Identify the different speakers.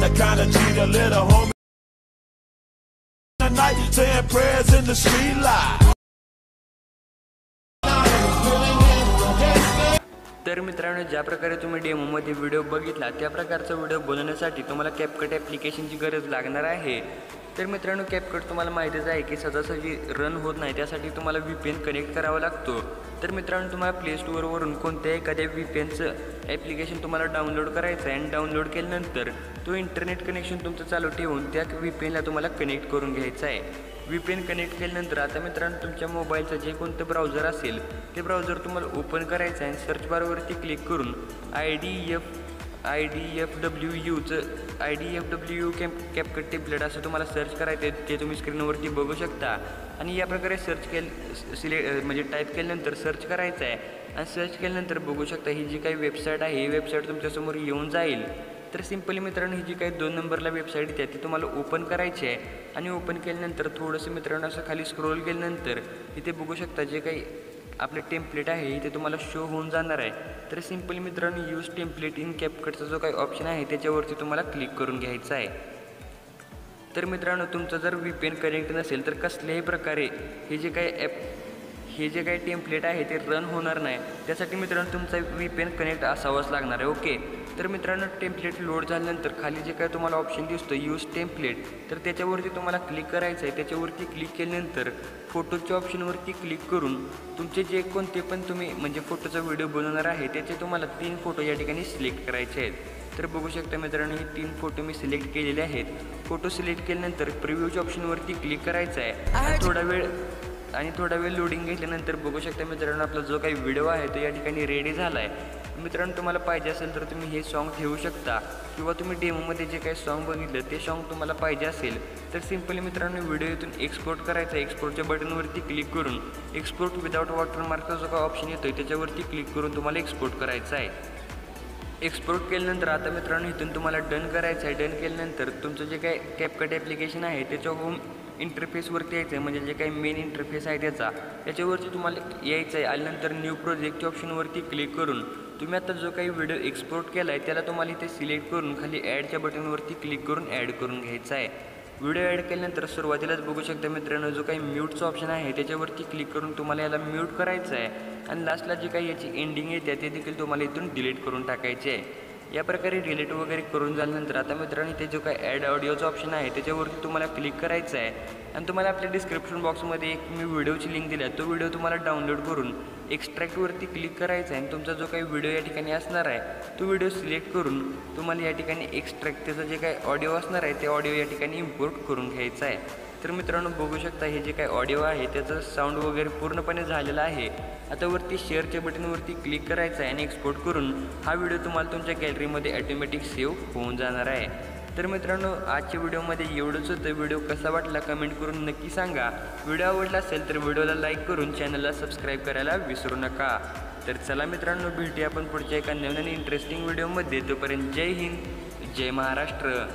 Speaker 1: the kind of G the little homie tonight saying prayers in the street light.
Speaker 2: तर मित्रांनो, ज्या प्रकारे तुम्ही डेमोमध्ये व्हिडिओ बघितला त्या प्रकारचा व्हिडिओ बनवण्यासाठी तुम्हाला कॅपकट ॲप्लिकेशनची गरज लागणार आहे। तर मित्रांनो, कॅपकट तुम्हाला माहितीच आहे की सहजासहजी रन होत नाही, त्यासाठी तुम्हाला VPN कनेक्ट करावा लागतो। तर मित्रांनो, तुम्हाला प्ले स्टोअरवरून कोणत्याही एखाद्या VPNचं ॲप्लिकेशन तुम्हाला डाउनलोड करायचं आहे आणि डाउनलोड केल्यानंतर तो इंटरनेट कनेक्शन तुमचं चालू ठेवून त्या VPNला तुम्हाला कनेक्ट करून घ्यायचं आहे। VPN कनेक्ट केल्यानंतर आता मित्रांनो, तुमच्या मोबाईलचं जे कोणतं ब्राउझर असेल ते ब्राउझर तुम्हाला ओपन करायचं आहे आणि सर्च बारवरती क्लिक करून IDFWU कॅपकट टेम्पलेट असं तुम्हाला सर्च करायचं आहे, ते तुम्ही स्क्रीनवरती बघू शकता। आणि या प्रकारे सर्च म्हणजे टाईप केल्यानंतर सर्च करायचं आहे आणि सर्च केल्यानंतर बघू शकता ही जी काही वेबसाईट आहे ही वेबसाईट तुमच्यासमोर येऊन जाईल। तर सिंपली मित्रांनो, ही जी काही 2 नंबरला वेबसाईट येते ती तुम्हाला ओपन करायची आहे आणि ओपन केल्यानंतर थोडंसं मित्रांनो असं खाली स्क्रोल केल्यानंतर इथे बघू शकता जे काही आपले टेम्पलेट आहे इथे तुम्हाला शो होऊन जाणार आहे। तर सिंपली मित्रांनो, यूज टेम्पलेट इन कॅपकटचा जो काही ऑप्शन आहे त्याच्यावरती तुम्हाला क्लिक करून घ्यायचं आहे। तर मित्रांनो, तुमचं जर VPN कनेक्ट नसेल तर कसल्याही प्रकारे हे जे काही टेम्पलेट आहे ते रन होणार नाही। त्यासाठी मित्रांनो तुमचा VPN कनेक्ट असावाच लागणार आहे। ओके, तर मित्रांनो, टेम्पलेट लोड झाल्यानंतर खाली जे काही तुम्हाला ऑप्शन दिसतो यूज टेम्पलेट, तर त्याच्यावरती तुम्हाला क्लिक करायचं आहे। त्याच्यावरती क्लिक केल्यानंतर फोटोच्या ऑप्शनवरती क्लिक करून तुमचे जे कोणते पण तुम्ही म्हणजे फोटोचा व्हिडिओ बनवणार आहे त्याचे तुम्हाला 3 फोटो या ठिकाणी सिलेक्ट करायचे आहेत। तर बघू शकता मित्रांनो, हे 3 फोटो मी सिलेक्ट केलेले आहेत। फोटो सिलेक्ट केल्यानंतर प्रिव्ह्यूच्या ऑप्शनवरती क्लिक करायचं आहे आणि थोडा वेळ लोडिंग घेतल्यानंतर बघू शकता मित्रांनो, आपला जो काही व्हिडिओ आहे तो या ठिकाणी रेडी झाला आहे। मित्रांनो, तुम्हाला पाहिजे असेल तर तुम्ही हे सॉन्ग ठेवू शकता किंवा तुम्ही डेमोमध्ये जे काही सॉन्ग बघितलं ते सॉन्ग तुम्हाला पाहिजे असेल तर सिंपली मित्रांनो व्हिडिओ इथून एक्सपोर्ट करायचा आहे। एक्सपोर्टच्या बटनवरती क्लिक करून एक्सपोर्ट विदाउट वॉटरमार्कचा जो काही ऑप्शन येतो त्याच्यावरती क्लिक करून तुम्हाला एक्सपोर्ट करायचं आहे। एक्सपोर्ट केल्यानंतर आता मित्रांनो इथून तुम्हाला डन करायचं आहे। डन केल्यानंतर तुमचं जे काही कॅपकट ॲप्लिकेशन आहे त्याच्या होम इंटरफेसवरती यायचं आहे, म्हणजे जे काही मेन इंटरफेस आहे त्याच्यावरती तुम्हाला यायचं आहे। आल्यानंतर न्यू प्रोजेक्टच्या ऑप्शनवरती क्लिक करून तुम्ही आता जो काही व्हिडिओ एक्सपोर्ट केला आहे त्याला तुम्हाला इथे सिलेक्ट करून खाली ॲडच्या बटनवरती क्लिक करून ॲड करून घ्यायचं आहे। व्हिडिओ ॲड केल्यानंतर सुरुवातीलाच बघू शकता मित्रांनो, जो काही म्यूटचा ऑप्शन आहे त्याच्यावरती क्लिक करून तुम्हाला याला म्यूट करायचं आहे आणि लास्टला जी काही याची एंडिंग येते ते देखील तुम्हाला इथून डिलीट करून टाकायचे आहे। या प्रकारे डिलीट वगैरे करून झाल्यानंतर आता मित्रांनो ते जो काही ॲड ऑडिओचा ऑप्शन आहे त्याच्यावरती तुम्हाला क्लिक करायचं आहे आणि तुम्हाला आपल्या डिस्क्रिप्शन बॉक्समध्ये एक मी व्हिडिओची लिंक दिली आहे, तो व्हिडिओ तुम्हाला डाउनलोड करून एक्स्ट्रॅक्टवरती क्लिक करायचं आहे आणि तुमचा जो काही व्हिडिओ या ठिकाणी असणार आहे तो व्हिडिओ सिलेक्ट करून तुम्हाला या ठिकाणी एक्स्ट्रॅक्ट त्याचा जे काही ऑडिओ असणार आहे ते ऑडिओ या ठिकाणी इम्पोर्ट करून घ्यायचा आहे। तर मित्रांनो बघू शकता हे जे काही ऑडिओ आहे त्याचं साऊंड वगैरे पूर्णपणे झालेलं आहे। आता वरती शेअरच्या बटनवरती क्लिक करायचं आहे आणि एक्सपोर्ट करून हा व्हिडिओ तुम्हाला तुमच्या गॅलरीमध्ये ऑटोमॅटिक सेव्ह होऊन जाणार आहे। तर मित्रांनो, आजच्या व्हिडिओमध्ये एवढंच होतं। व्हिडिओ कसा वाटला कमेंट करून नक्की सांगा। व्हिडिओ आवडला असेल तर व्हिडिओला लाईक करून चॅनलला सबस्क्राईब करायला विसरू नका। तर चला मित्रांनो, भेटूया आपण पुढच्या एका नवीन आणि इंटरेस्टिंग व्हिडिओमध्ये। तोपर्यंत जय हिंद, जय महाराष्ट्र।